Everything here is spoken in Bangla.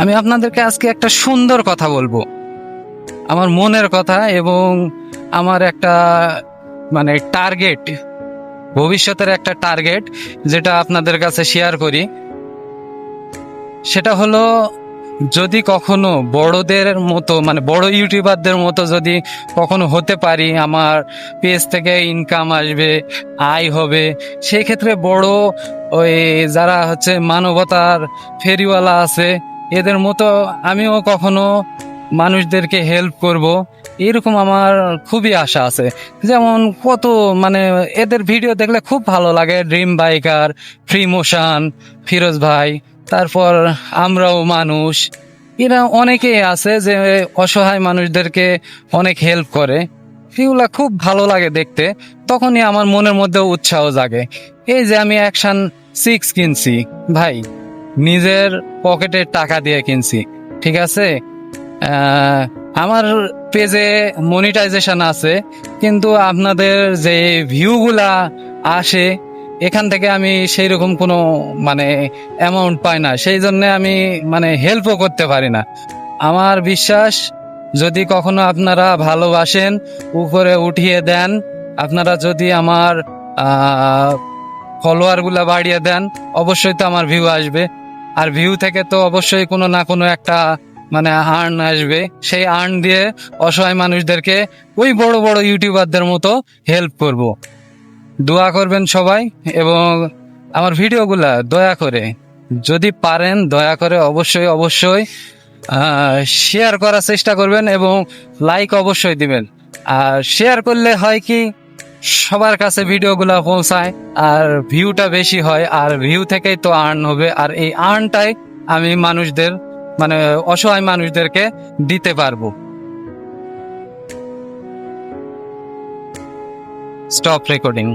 আমি আপনাদেরকে আজকে একটা সুন্দর কথা বলবো, আমার মনের কথা এবং আমার একটা টার্গেট, ভবিষ্যতের একটা টার্গেট যেটা আপনাদের কাছে শেয়ার করি। সেটা হলো, যদি কখনো বড়দের মতো বড় ইউটিউবারদের মতো যদি কখনো হতে পারি, আমার পেজ থেকে ইনকাম আসবে, আয় হবে, সেই ক্ষেত্রে বড় ওই যারা হচ্ছে মানবতার ফেরিওয়ালা আছে এদের মতো আমিও কখনো মানুষদেরকে হেল্প করব, এরকম আমার খুবই আশা আছে। যেমন কত এদের ভিডিও দেখলে খুব ভালো লাগে, dream biker, free motion, Firoz ভাই, তারপর আমরাও মানুষ, এরা অনেকেই আছে যে অসহায় মানুষদেরকে অনেক হেল্প করে। এগুলা খুব ভালো লাগে দেখতে, তখনই আমার মনের মধ্যে উৎসাহ জাগে। এই যে আমি অ্যাকশন 6 কিনছি ভাই, নিজের পকেটের টাকা দিয়ে কিনছি, ঠিক আছে। আহ, আমার পেজে মনিটাইজেশন আছে, কিন্তু আপনাদের যে ভিউগুলা আসে এখান থেকে আমি সেই রকম কোনো অ্যামাউন্ট পাই না, সেই জন্য আমি হেল্পও করতে পারি না। আমার বিশ্বাস, যদি কখনো আপনারা ভালোবাসেন, উপরে উঠিয়ে দেন, আপনারা যদি আমার ফলোয়ার গুলা বাড়িয়ে দেন, অবশ্যই তো আমার ভিউ আসবে। আর ভিউ থেকে তো অবশ্যই কোনো না কোনো একটা আর্ন আসবে, সেই আর্ন দিয়ে অসহায় মানুষদেরকে ওই বড় বড় ইউটিউবারদের মতো হেল্প করব। দোয়া করবেন সবাই, এবং আমার ভিডিওগুলা দয়া করে, যদি পারেন দয়া করে অবশ্যই অবশ্যই শেয়ার করার চেষ্টা করবেন, এবং লাইক অবশ্যই দিবেন। আর শেয়ার করলে হয় কি, সবার কাছে ভিডিওগুলো পৌঁছায় আর ভিউটা বেশি হয়, আর ভিউ থেকেই তো আর্ন হবে, আর এই আর্নটাই আমি মানুষদের অসহায় মানুষদেরকে দিতে পারবো। Stop recording.